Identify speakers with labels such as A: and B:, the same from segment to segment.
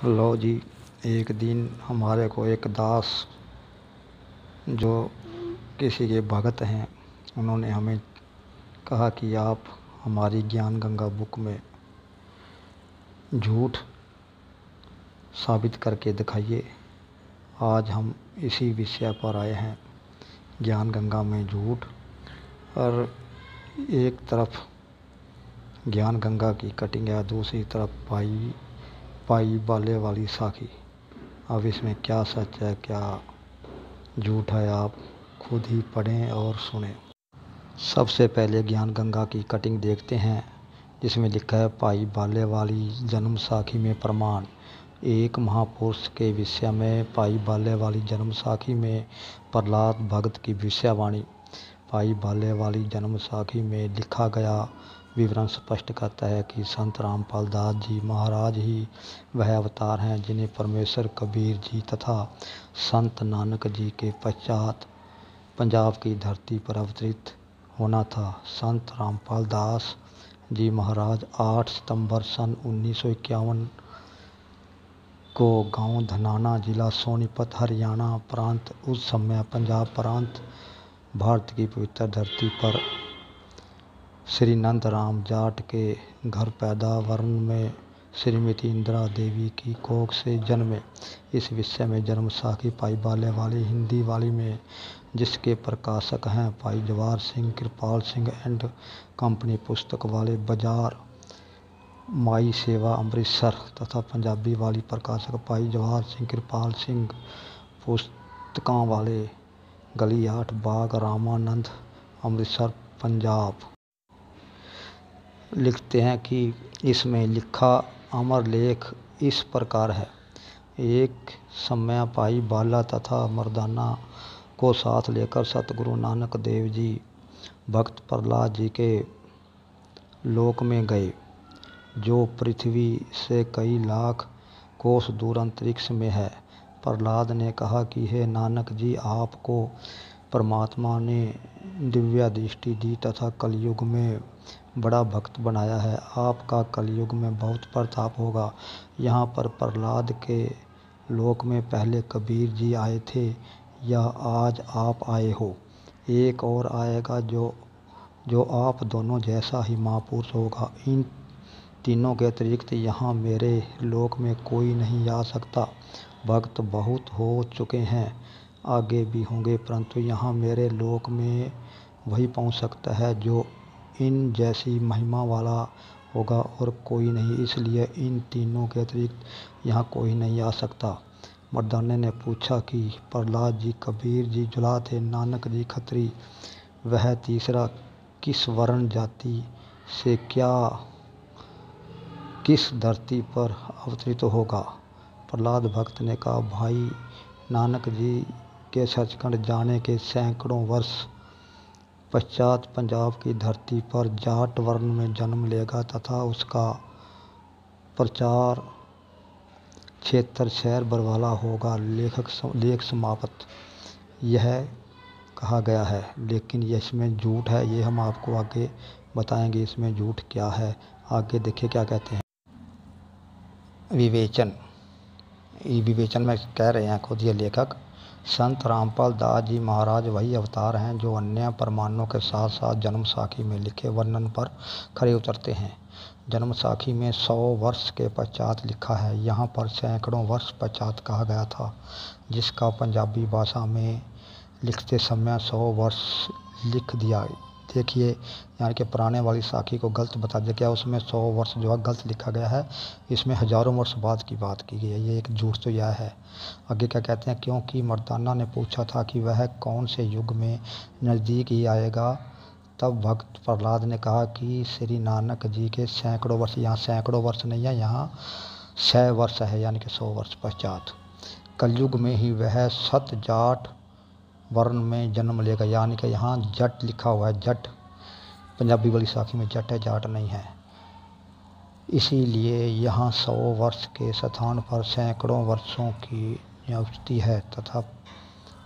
A: लो जी, एक दिन हमारे को एक दास जो किसी के भगत हैं, उन्होंने हमें कहा कि आप हमारी ज्ञान गंगा बुक में झूठ साबित करके दिखाइए। आज हम इसी विषय पर आए हैं, ज्ञान गंगा में झूठ। और एक तरफ ज्ञान गंगा की कटिंग है, दूसरी तरफ पाई बाले वाली साखी। अब इसमें क्या सच है क्या झूठ है, आप खुद ही पढ़ें और सुनें। सबसे पहले ज्ञान गंगा की कटिंग देखते हैं, जिसमें लिखा है पाई बाले वाली जन्म साखी में प्रमाण। एक महापुरुष के विषय में पाई बाले वाली जन्म साखी में प्रहलाद भगत की विषयवाणी। पाई बाले वाली जन्म साखी में लिखा गया विवरण स्पष्ट करता है कि संत रामपाल दास जी महाराज ही वह अवतार हैं जिन्हें परमेश्वर कबीर जी तथा संत नानक जी के पश्चात पंजाब की धरती पर अवतरित होना था। संत रामपाल दास जी महाराज 8 सितंबर सन 1951 को गांव धनाना, जिला सोनीपत, हरियाणा प्रांत, उस समय पंजाब प्रांत, भारत की पवित्र धरती पर श्री नंद राम जाट के घर पैदा वर्ण में श्रीमती इंदिरा देवी की कोख से जन्मे। इस विषय में जन्म साखी पाई बाले वाली हिंदी वाली में, जिसके प्रकाशक हैं भाई जवाहर सिंह कृपाल सिंह एंड कंपनी, पुस्तक वाले बाजार, माई सेवा अमृतसर, तथा पंजाबी वाली प्रकाशक भाई जवाहर सिंह कृपाल सिंह, पुस्तकां वाले गली 8 बाग रामानंद, अमृतसर पंजाब। लिखते हैं कि इसमें लिखा अमर लेख इस प्रकार है। एक समय भाई बाला तथा मर्दाना को साथ लेकर सतगुरु नानक देव जी भक्त प्रहलाद जी के लोक में गए, जो पृथ्वी से कई लाख कोस दूर अंतरिक्ष में है। प्रहलाद ने कहा कि हे नानक जी, आपको परमात्मा ने दिव्या दृष्टि दी तथा कलयुग में बड़ा भक्त बनाया है। आपका कलयुग में बहुत प्रताप होगा। यहाँ पर प्रहलाद के लोक में पहले कबीर जी आए थे या आज आप आए हो। एक और आएगा जो आप दोनों जैसा ही महापुरुष होगा। इन तीनों के अतिरिक्त यहाँ मेरे लोक में कोई नहीं आ सकता। भक्त बहुत हो चुके हैं, आगे भी होंगे, परंतु यहाँ मेरे लोक में वही पहुँच सकता है जो इन जैसी महिमा वाला होगा और कोई नहीं। इसलिए इन तीनों के अतिरिक्त यहाँ कोई नहीं आ सकता। मर्दाने ने पूछा कि प्रहलाद जी कबीर जी जुला थे, नानक जी खत्री, वह तीसरा किस वर्ण जाति से किस धरती पर अवतरित होगा। प्रहलाद भक्त ने कहा, भाई नानक जी के सचखंड जाने के सैकड़ों वर्ष पश्चात पंजाब की धरती पर जाट वर्ण में जन्म लेगा तथा उसका प्रचार क्षेत्र शहर बरवाला होगा। लेख समाप्त। यह कहा गया है, लेकिन इसमें झूठ है, ये हम आपको आगे बताएंगे इसमें झूठ क्या है। आगे देखिए क्या कहते हैं। विवेचन में कह रहे हैं खुद ये लेखक, संत रामपाल दास जी महाराज वही अवतार हैं जो अन्य प्रमाणों के साथ साथ जन्म साखी में लिखे वर्णन पर खरे उतरते हैं। जन्म साखी में 100 वर्ष के पश्चात लिखा है, यहाँ पर सैकड़ों वर्ष पश्चात कहा गया था, जिसका पंजाबी भाषा में लिखते समय 100 वर्ष लिख दिया। देखिए यानी कि पुराने वाली साखी को गलत बता दिया गया, उसमें 100 वर्ष जो है गलत लिखा गया है, इसमें हजारों वर्ष बाद की बात की गई है। ये एक झूठ तो यह है। आगे क्या कहते हैं, क्योंकि मर्दाना ने पूछा था कि वह कौन से युग में नज़दीक ही आएगा, तब भक्त प्रहलाद ने कहा कि श्री नानक जी के सैकड़ों वर्ष, यहाँ सैकड़ों वर्ष नहीं है, यहाँ 100 वर्ष है, यानी कि 100 वर्ष पश्चात कलयुग में ही वह सत जाट वर्ण में जन्म लेगा। यानी कि यहाँ जट लिखा हुआ है, जट पंजाबी वाली साखी में जट है, जाट नहीं है। इसीलिए यहाँ 100 वर्ष के स्थान पर सैकड़ों वर्षों की नियुक्ति है तथा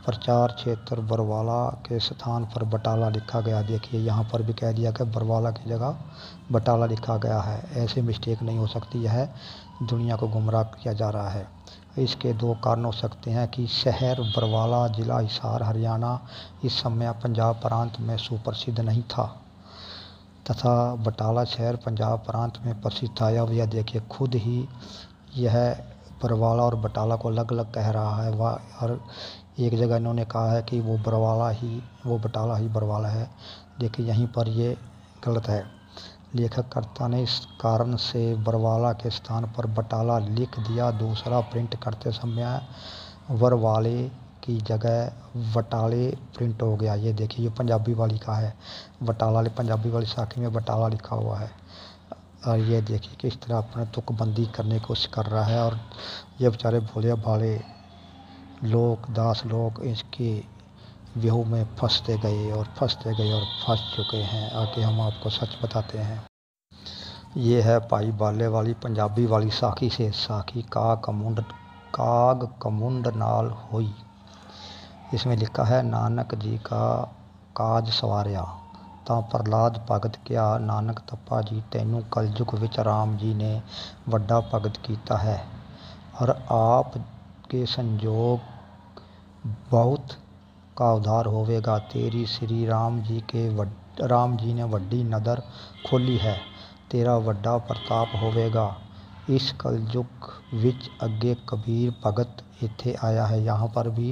A: प्रचार क्षेत्र बरवाला के स्थान पर बटाला लिखा गया। देखिए यहाँ पर भी कह दिया कि बरवाला की जगह बटाला लिखा गया है, ऐसे मिस्टेक नहीं हो सकती है। दुनिया को गुमराह किया जा रहा है। इसके दो कारण हो सकते हैं कि शहर बरवाला ज़िला हिसार हरियाणा इस समय पंजाब प्रांत में सुप्रसिद्ध नहीं था तथा बटाला शहर पंजाब प्रांत में प्रसिद्ध था। अब यह देखिए खुद ही यह बरवाला और बटाला को अलग अलग कह रहा है। वह हर एक जगह इन्होंने कहा है कि वो बटाला ही बरवाला है। देखिए यहीं पर ये गलत है। लेखककर्ता ने इस कारण से बरवाला के स्थान पर बटाला लिख दिया। दूसरा, प्रिंट करते समय बरवाले की जगह बटाले प्रिंट हो गया। ये देखिए ये पंजाबी वाली का है, बटाला पंजाबी वाली साखी में बटाला लिखा हुआ है। और ये देखिए किस तरह अपने तुकबंदी करने की कोशिश कर रहा है। और ये बेचारे भोले भाले लोग, दास लोग इसके व्यू में फंसते गए और फंस चुके हैं। आगे हम आपको सच बताते हैं। ये है भाई बाले वाली पंजाबी वाली साखी से साखी काग कमुंड नाल होई। इसमें लिखा है नानक जी का काज सवारिया ਤਾਂ ਪ੍ਰਹਲਾਦ ਭਗਤ ਕਿਹਾ ਨਾਨਕ ਤੱਪਾ ਜੀ ਤੈਨੂੰ ਕਲਯੁਗ ਵਿੱਚ ਰਾਮ जी ने ਵੱਡਾ ਭਗਤ ਕੀਤਾ है और आप के संजोग बहुत का उद्धार होवेगा। तेरी श्री राम जी ने वड्डी नदर खोली है, तेरा ਵੱਡਾ ਪ੍ਰਤਾਪ होवेगा। इस कलयुग विच अगे कबीर भगत इत्थे आया है। यहाँ पर भी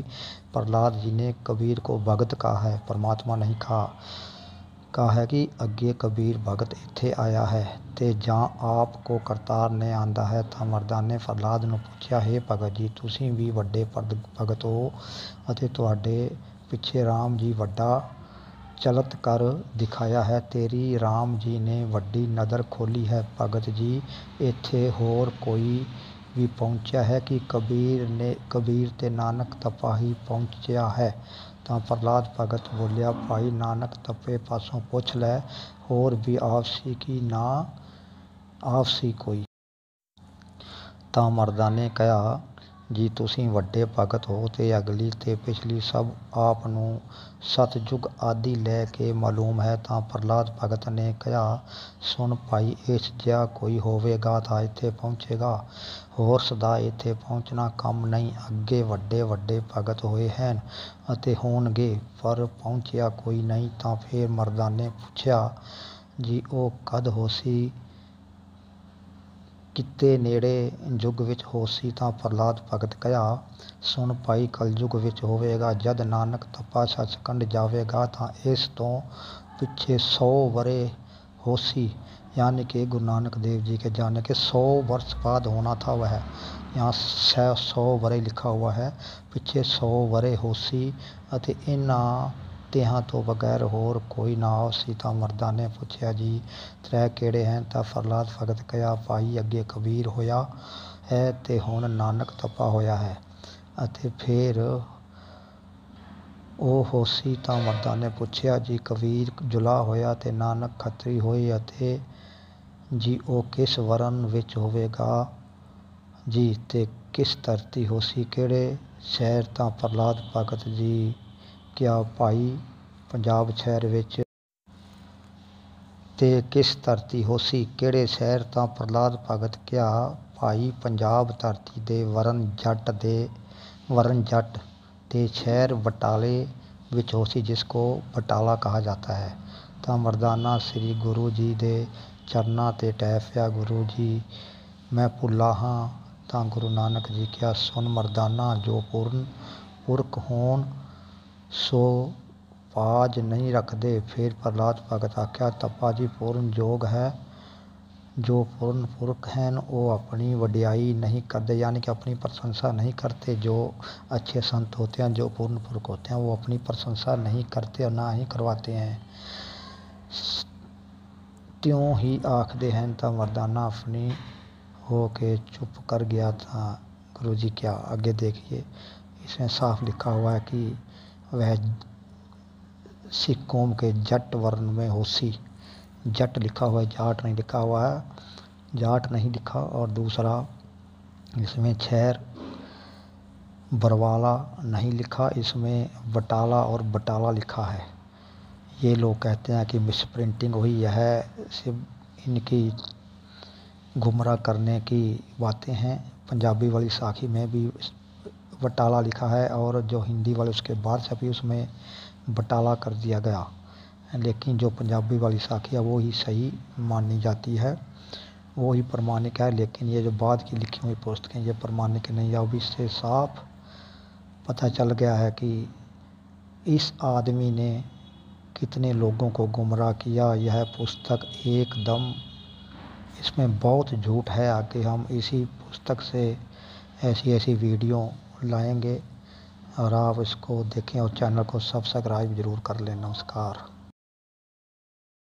A: प्रहलाद जी ने कबीर को भगत कहा है, परमात्मा नहीं कहा है कि अगे कबीर भगत इत्थे आया है ते जां आपको करतार ने आंदा है। ਤਾਂ ਮਰਦਾਂ ਨੇ ਪ੍ਰਹਲਾਦ ਨੂੰ ਪੁੱਛਿਆ, हे ਭਗਤ ਜੀ ਤੁਸੀਂ ਵੀ ਵੱਡੇ ਭਗਤ ਹੋ ਅਤੇ ਤੁਹਾਡੇ ਪਿੱਛੇ ਰਾਮ ਜੀ ਵੱਡਾ ਚਲਤ ਕਰ ਦਿਖਾਇਆ ਹੈ। ਤੇਰੀ ਰਾਮ ਜੀ ਨੇ ਵੱਡੀ ਨਦਰ ਖੋਲੀ ਹੈ। ਭਗਤ ਜੀ ਇੱਥੇ ਹੋਰ ਕੋਈ ਵੀ ਪਹੁੰਚਿਆ ਹੈ ਕਿ ਕਬੀਰ ਤੇ ਨਾਨਕ ਤਪਾ ਹੀ ਪਹੁੰਚਿਆ ਹੈ। ਤਾਂ ਪ੍ਰਹਲਾਦ ਭਗਤ ਬੋਲਿਆ, ਭਾਈ ਨਾਨਕ ਤਪੇ ਪਾਸੋਂ ਪੁੱਛ ਲੈ, ਹੋਰ ਵੀ ਆਪਸੀ ਕੀ ਨਾ ਆਪਸੀ ਕੋਈ। ਤਾਂ ਮਰਦਾਂ ਨੇ ਕਿਹਾ, ਜੀ ਤੁਸੀਂ ਵੱਡੇ ਭਗਤ ਹੋ ਤੇ ਅਗਲੀ ਤੇ ਪਿਛਲੀ ਸਭ ਆਪ ਨੂੰ ਸਤਜੁਗ ਆਦਿ ਲੈ ਕੇ ਮਾਲੂਮ ਹੈ। ਤਾਂ ਪ੍ਰਹਲਾਦ ਭਗਤ ਨੇ ਕਿਹਾ, ਸੁਣ ਭਾਈ, ਇਸ ਜਿਹਾ ਕੋਈ ਹੋਵੇਗਾ ਤਾਂ ਇੱਥੇ ਪਹੁੰਚੇਗਾ, ਹੋਰ ਸਦਾ ਇੱਥੇ ਪਹੁੰਚਣਾ ਕੰਮ ਨਹੀਂ। ਅੱਗੇ ਵੱਡੇ ਭਗਤ ਹੋਏ ਹਨ ਅਤੇ ਹੋਣਗੇ, ਪਰ ਪਹੁੰਚਿਆ ਕੋਈ ਨਹੀਂ। ਤਾਂ ਫਿਰ ਮਰਦਾਂ ਨੇ ਪੁੱਛਿਆ, ਜੀ ਉਹ ਕਦ ਹੋਸੀ, ਕਿਤੇ ਨੇੜੇ ਯੁੱਗ ਵਿੱਚ ਹੋਸੀ। ਤਾਂ ਪ੍ਰਹਲਾਦ ਭਗਤ ਕਿਹਾ, ਸੁਣ ਭਾਈ, ਕਲਯੁਗ ਵਿੱਚ ਹੋਵੇਗਾ। ਜਦ ਨਾਨਕ ਤਪਾ ਸੱਚਖੰਡ ਜਾਵੇਗਾ ਤਾਂ ਇਸ ਤੋਂ ਪਿੱਛੇ 100 ਵਰੇ होसी, यानी कि गुरु नानक देव जी के जाने के 100 वर्ष बाद होना था। वह यहाँ 100 वरे लिखा हुआ है, पिछे 100 वरे होसी ਅਤੇ ਇਹਨਾਂ ਤਿਹਾਂ ਤੋਂ ਬਗੈਰ ਹੋਰ ਕੋਈ ਨਾ ਹੋਸੀ। ਤਾਂ ਮਰਦਾਂ ਨੇ ਪੁੱਛਿਆ, ਜੀ ਤ੍ਰੈ ਕਿਹੜੇ ਹਨ। ਤਾਂ ਪ੍ਰਹਲਾਦ ਭਗਤ ਕਿਹਾ, ਭਾਈ ਅੱਗੇ ਕਬੀਰ ਹੋਇਆ ਹੈ ਤੇ ਹੁਣ ਨਾਨਕ ਤਪਾ ਹੋਇਆ ਹੈ ਅਤੇ ਫਿਰ ਉਹ ਹੋਸੀ। ਤਾਂ ਮਰਦਾਂ ਨੇ ਪੁੱਛਿਆ, ਜੀ ਕਬੀਰ ਜੁਲਾ ਹੋਇਆ ਤੇ ਨਾਨਕ ਖੱਤਰੀ ਹੋਏ ਅਤੇ ਜੀ ਉਹ ਕਿਸ ਵਰਨ ਵਿੱਚ ਹੋਵੇਗਾ ਜੀ, ਤੇ ਕਿਸ ਧਰਤੀ ਹੋਸੀ, ਕਿਹੜੇ ਸ਼ਹਿਰ। ਤਾਂ ਪ੍ਰਹਲਾਦ ਭਗਤ ਜੀ ਕਿਹਾ, ਭਾਈ ਪੰਜਾਬ ਸ਼ਹਿਰ ਵਿੱਚ। ਤੇ ਕਿਸ ਧਰਤੀ ਹੋਸੀ, ਕਿਹੜੇ ਸ਼ਹਿਰ। ਤਾਂ ਪ੍ਰਹਲਾਦ ਭਗਤ ਕਿਹਾ, ਭਾਈ ਪੰਜਾਬ ਧਰਤੀ ਦੇ ਵਰਨ ਜੱਟ ਤੇ ਸ਼ਹਿਰ ਬਟਾਲੇ ਵਿੱਚ ਹੋਸੀ, ਜਿਸ ਕੋ ਬਟਾਲਾ ਕਹਾ ਜਾता है। ਤਾਂ ਮਰਦਾਨਾ ਸ੍ਰੀ ਗੁਰੂ ਜੀ ਦੇ ਚਰਨਾਂ ਤੇ ਟਹਿ ਪਿਆ, ਗੁਰੂ ਜੀ ਮੈਂ ਭੁੱਲਾ ਹਾਂ। ਤਾਂ ਗੁਰੂ ਨਾਨਕ ਜੀ ਕਿਹਾ, ਸੁਣ ਮਰਦਾਨਾ, ਜੋ ਪੂਰਨ ਪੁਰਖ ਹੋਣ ਸੋ ਪਾਜ ਨਹੀਂ ਰੱਖਦੇ। ਫਿਰ ਪ੍ਰਹਲਾਦ ਭਗਤ ਆਖਿਆ, ਤਪਾ ਜੀ ਪੂਰਨ ਜੋਗ ਹੈ। जो पूर्ण पुरख हैं वो अपनी वडियाई नहीं करते, यानी कि अपनी प्रशंसा नहीं करते। जो अच्छे संत होते हैं, जो पूर्ण पुरख होते हैं, वो अपनी प्रशंसा नहीं करते और ना ही करवाते हैं, त्यों ही आखते हैं। तो मर्दाना अपनी हो के चुप कर गया था। गुरु जी क्या आगे देखिए, इसमें साफ लिखा हुआ है कि वह सिख कौम के जट वर्ण में होसी, जट लिखा हुआ है, जाट नहीं लिखा हुआ है, जाट नहीं लिखा। और दूसरा इसमें शहर बरवाला नहीं लिखा, इसमें बटाला और बटाला लिखा है। ये लोग कहते हैं कि मिस प्रिंटिंग हुई है, सिर्फ इनकी गुमराह करने की बातें हैं। पंजाबी वाली साखी में भी बटाला लिखा है और जो हिंदी वाले उसके बाद छपी उसमें बटाला कर दिया गया, लेकिन जो पंजाबी वाली साखी है वो ही सही मानी जाती है, वो ही प्रमाणिक है। लेकिन ये जो बाद की लिखी हुई पुस्तकें ये प्रमाणिक नहीं है। अब इससे साफ पता चल गया है कि इस आदमी ने कितने लोगों को गुमराह किया। यह पुस्तक एकदम, इसमें बहुत झूठ है। आगे हम इसी पुस्तक से ऐसी ऐसी वीडियो लाएंगे और आप इसको देखें और चैनल को सब्सक्राइब ज़रूर कर लें। नमस्कार।